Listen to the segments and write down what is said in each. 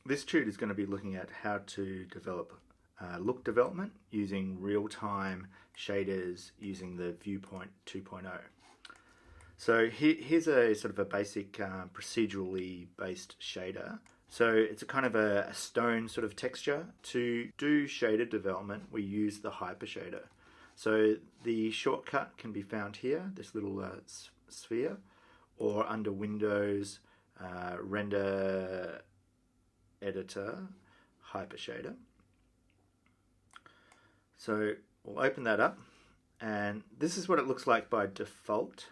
This tutor is going to be looking at how to develop look development using real-time shaders using the Viewport 2.0. So here's a sort of a basic procedurally based shader. So it's a kind of a stone sort of texture. To do shader development, we use the hyper shader. So the shortcut can be found here, this little sphere, or under Windows, Render Editor, Hyper Shader. So we'll open that up, and this is what it looks like by default.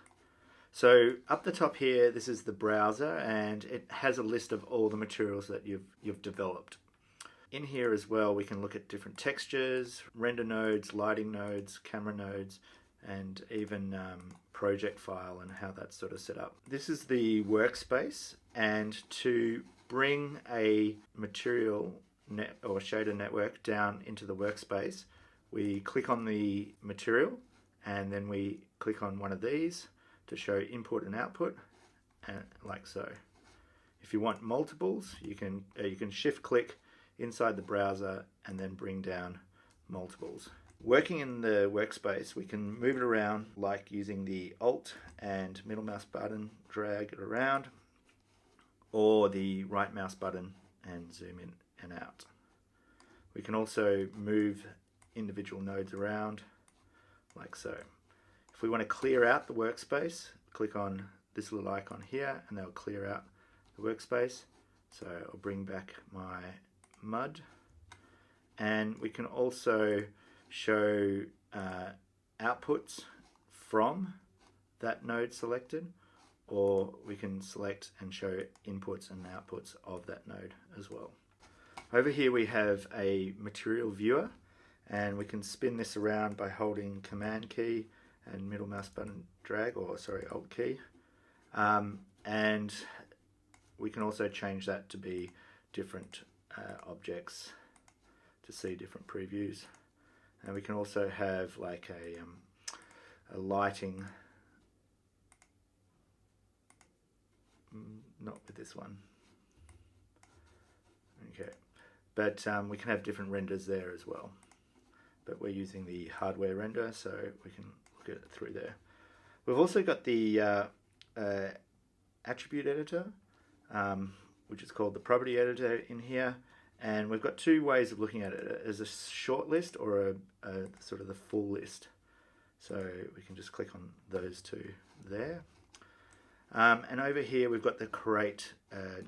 So up the top here, this is the browser, and it has a list of all the materials that you've developed. In here as well, we can look at different textures, render nodes, lighting nodes, camera nodes, and even project file and how that's sort of set up. This is the workspace, and to bring a material net or shader network down into the workspace, we click on the material, and then we click on one of these to show input and output, and like so. If you want multiples, you can shift click inside the browser and then bring down multiples. Working in the workspace, we can move it around like using the Alt and middle mouse button, drag it around, or the right mouse button and zoom in and out. We can also move individual nodes around like so. If we want to clear out the workspace, click on this little icon here and that'll clear out the workspace. So I'll bring back my mud, and we can also show outputs from that node selected, or we can select and show inputs and outputs of that node as well. Over here we have a material viewer, and we can spin this around by holding Command key and middle mouse button drag, or sorry, Alt key, and we can also change that to be different objects to see different previews. And we can also have like a lighting, not with this one, okay, but we can have different renders there as well, but we're using the hardware render, so we can look at it through there. We've also got the attribute editor, which is called the property editor in here, and we've got two ways of looking at it, as a short list or a sort of the full list. So we can just click on those two there. And over here we've got the create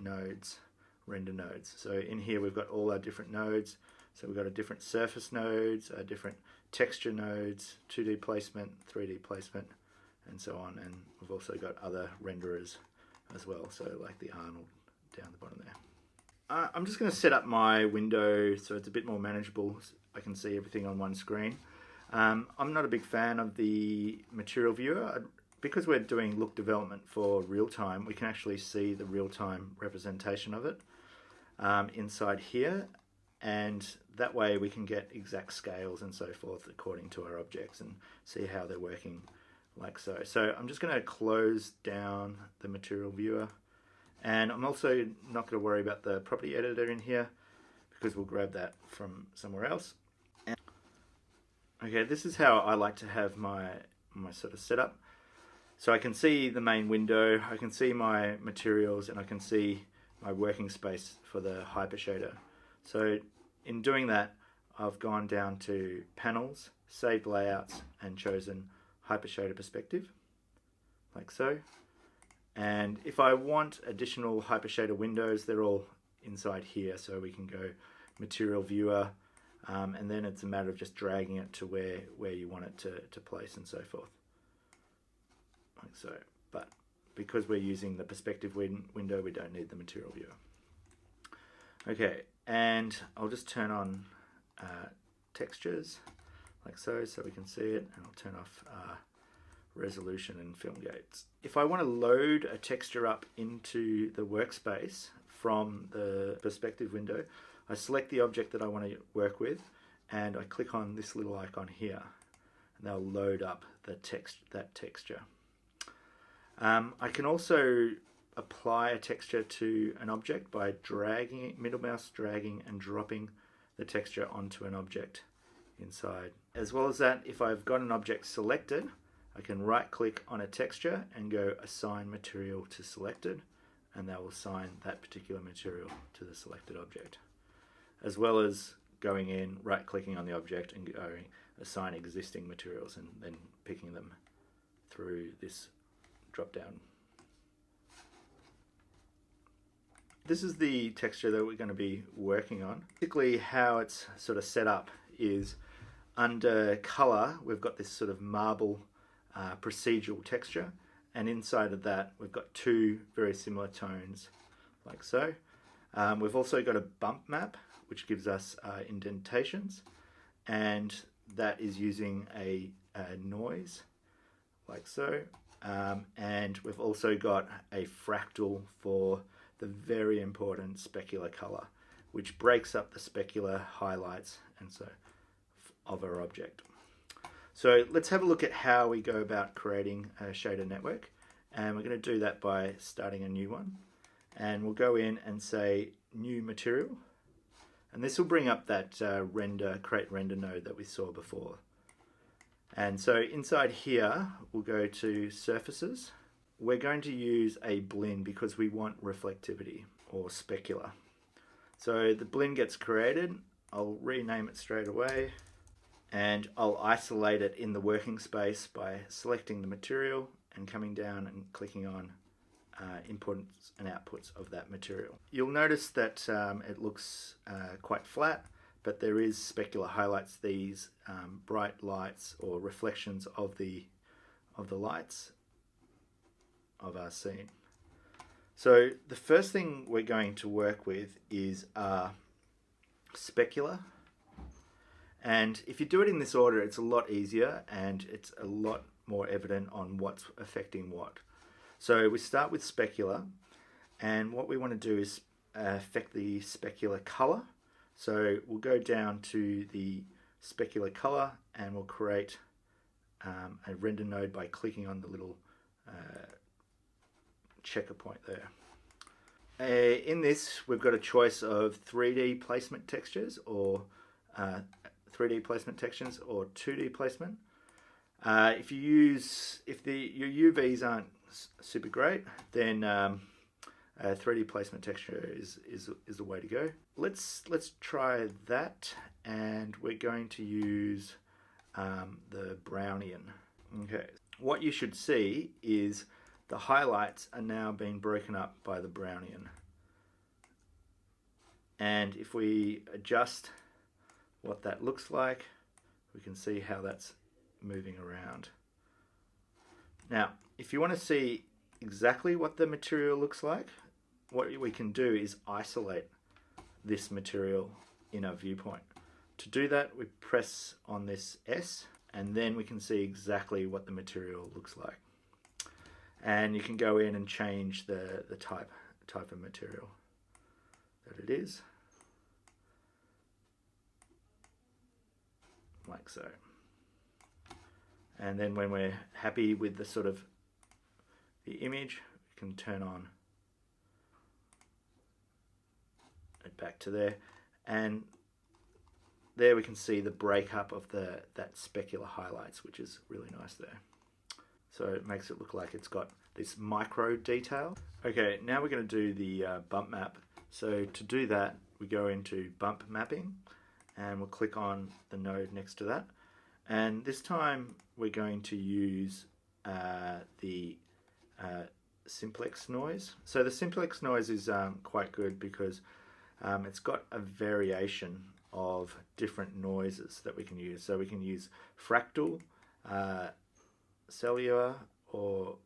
nodes, render nodes. So in here we've got all our different nodes. So we've got a different surface nodes, different texture nodes, 2D placement, 3D placement, and so on. And we've also got other renderers as well, so like the Arnold down the bottom there. I'm just going to set up my window so it's a bit more manageable. I can see everything on one screen. I'm not a big fan of the material viewer. Because we're doing look development for real time, we can actually see the real time representation of it inside here, and that way we can get exact scales and so forth according to our objects and see how they're working like so. So I'm just going to close down the material viewer. And I'm also not going to worry about the property editor in here because we'll grab that from somewhere else. Okay, this is how I like to have my sort of setup. So I can see the main window, I can see my materials, and I can see my working space for the hyper shader. So in doing that, I've gone down to panels, saved layouts, and chosen hyper shader perspective, like so. And if I want additional hyper shader windows, they're all inside here, so we can go material viewer, and then it's a matter of just dragging it to where you want it to place and so forth, like so. But because we're using the perspective window, we don't need the material viewer. Okay, and I'll just turn on textures like so we can see it, and I'll turn off resolution and film gates. If I want to load a texture up into the workspace from the perspective window, I select the object that I want to work with, and I click on this little icon here, and they'll load up that texture. I can also apply a texture to an object by dragging it, middle mouse dragging and dropping the texture onto an object inside. As well as that, if I've got an object selected, I can right click on a texture and go assign material to selected, and that will assign that particular material to the selected object. As well as going in, right clicking on the object and going assign existing materials and then picking them through this drop down. This is the texture that we're going to be working on. Basically how it's sort of set up is under color we've got this sort of marble procedural texture, and inside of that we've got two very similar tones like so. We've also got a bump map which gives us indentations, and that is using a noise like so, and we've also got a fractal for the very important specular color, which breaks up the specular highlights and so of our object. So let's have a look at how we go about creating a shader network, and we're going to do that by starting a new one, and we'll go in and say new material, and this will bring up that create render node that we saw before. And so inside here we'll go to surfaces. We're going to use a blend because we want reflectivity or specular. So the blend gets created, I'll rename it straight away, and I'll isolate it in the working space by selecting the material and coming down and clicking on inputs and outputs of that material. You'll notice that it looks quite flat, but there is specular highlights, these bright lights or reflections of the lights of our scene. So the first thing we're going to work with is specular, and if you do it in this order it's a lot easier and it's a lot more evident on what's affecting what. So we start with specular, and what we want to do is affect the specular color. So we'll go down to the specular color and we'll create a render node by clicking on the little checker point there. In this we've got a choice of 3D placement textures or 3D placement textures or 2D placement. If your UVs aren't super great, then 3D placement texture is the way to go. Let's try that, and we're going to use the Brownian. Okay, what you should see is the highlights are now being broken up by the Brownian, and if we adjust what that looks like, we can see how that's moving around. Now if you want to see exactly what the material looks like, what we can do is isolate this material in our viewpoint. To do that we press on this S, and then we can see exactly what the material looks like, and you can go in and change the type of material that it is, like so. And then when we're happy with the sort of the image, we can turn on it back to there, and there we can see the breakup of that specular highlights, which is really nice there. So it makes it look like it's got this micro detail. Okay, now we're going to do the bump map. So to do that we go into bump mapping and we'll click on the node next to that, and this time we're going to use the simplex noise. So the simplex noise is quite good because it's got a variation of different noises that we can use. So we can use fractal, cellular, or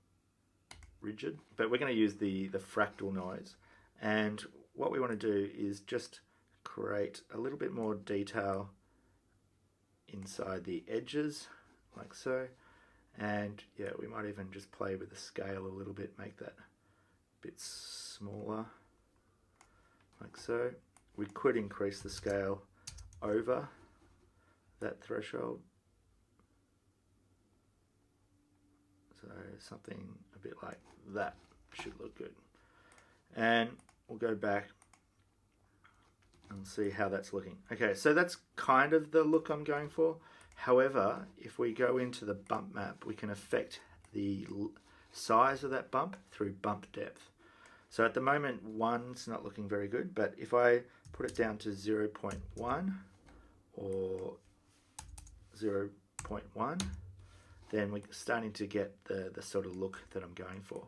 rigid, but we're going to use the fractal noise, and what we want to do is just create a little bit more detail inside the edges like so, and yeah, we might even just play with the scale a little bit, make that a bit smaller like so. We could increase the scale over that threshold, so something a bit like that should look good. And we'll go back and see how that's looking. Okay, so that's kind of the look I'm going for. However, if we go into the bump map, we can affect the size of that bump through bump depth. So at the moment, 1's not looking very good, but if I put it down to 0.1 or 0.1, then we're starting to get the sort of look that I'm going for.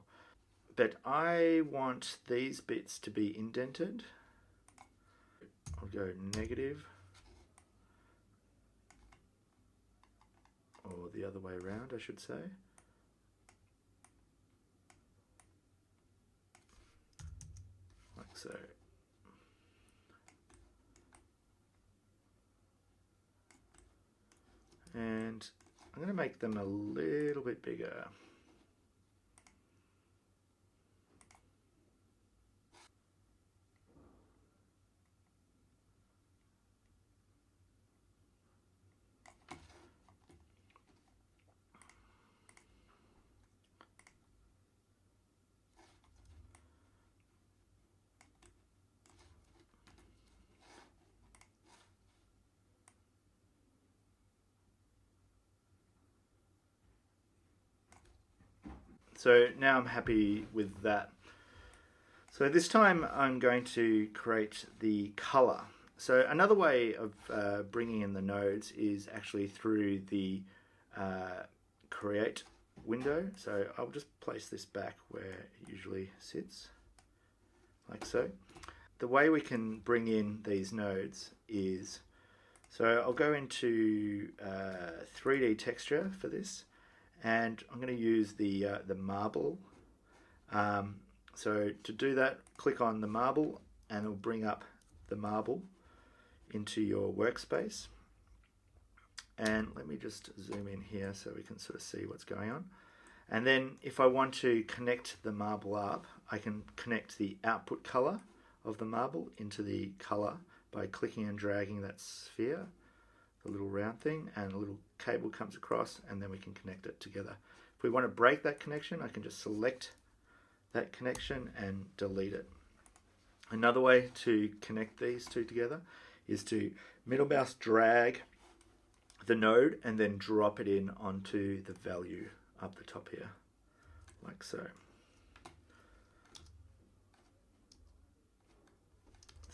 But I want these bits to be indented. I'll go negative, or the other way around, I should say. Like so. And I'm going to make them a little bit bigger. So now I'm happy with that. So this time I'm going to create the color. So another way of bringing in the nodes is actually through the create window. So I'll just place this back where it usually sits, like so. The way we can bring in these nodes is, so I'll go into 3D texture for this, and I'm going to use the marble. So to do that, click on the marble and it'll bring up the marble into your workspace. And let me just zoom in here so we can sort of see what's going on. And then if I want to connect the marble up, I can connect the output color of the marble into the color by clicking and dragging that sphere, the little round thing, and a little cable comes across, and then we can connect it together. If we want to break that connection, I can just select that connection and delete it. Another way to connect these two together is to middle mouse drag the node and then drop it in onto the value up the top here, like so.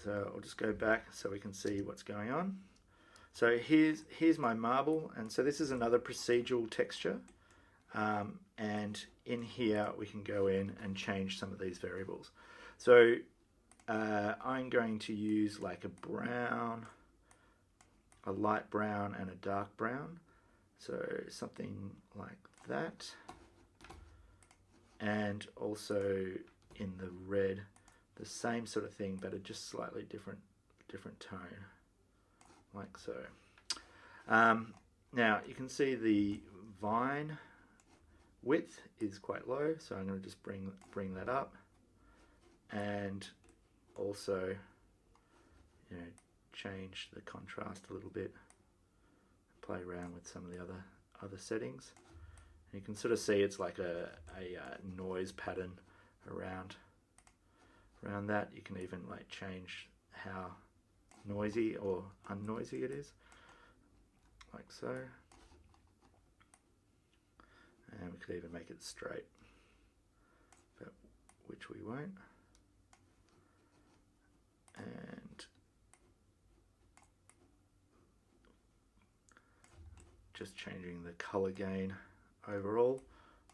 So I'll just go back so we can see what's going on. So here's my marble, and so this is another procedural texture, and in here we can go in and change some of these variables. So I'm going to use like a brown, a light brown and a dark brown, so something like that, and also in the red the same sort of thing but a just slightly different tone, like so. Now you can see the vine width is quite low, so I'm going to just bring that up, and also, you know, change the contrast a little bit, play around with some of the other settings. And you can sort of see it's like a noise pattern around that. You can even like change how noisy or unnoisy it is, like so. And we could even make it straight, but which we won't. And just changing the color gain overall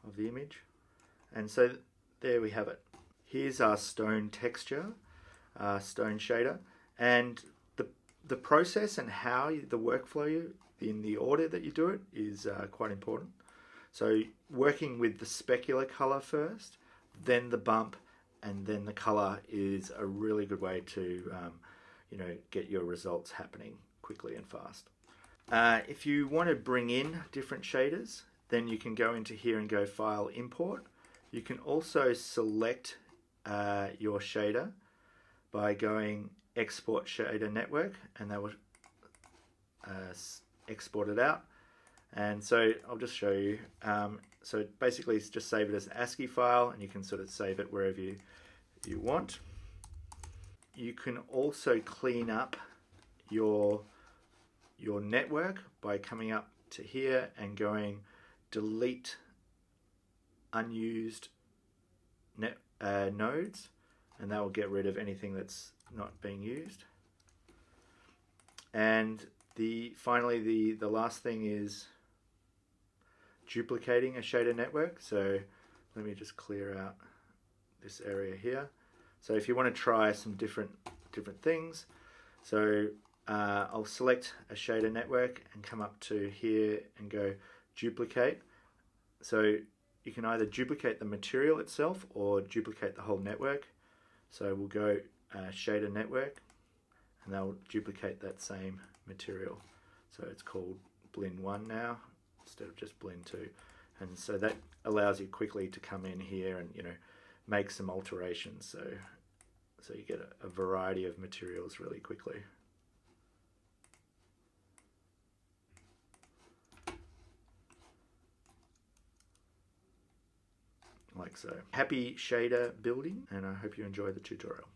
of the image. And so there we have it. Here's our stone texture, stone shader, and the process and how the workflow in the order that you do it is quite important. So working with the specular color first, then the bump, and then the color is a really good way to get your results happening quickly and fast. If you want to bring in different shaders, then you can go into here and go File, Import. You can also select your shader by going Export Shader Network, and that will export it out. And so I'll just show you. So basically, it's just save it as an ASCII file, and you can sort of save it wherever you want. You can also clean up your network by coming up to here and going delete unused nodes, and that will get rid of anything that's not being used. And finally the last thing is duplicating a shader network. So let me just clear out this area here. So if you want to try some different things, so I'll select a shader network and come up to here and go duplicate. So you can either duplicate the material itself or duplicate the whole network. So we'll go shader network, and they'll duplicate that same material. So it's called blend 1 now instead of just blend 2. And so that allows you quickly to come in here and make some alterations. So you get a variety of materials really quickly. Like so. Happy shader building, and I hope you enjoy the tutorial.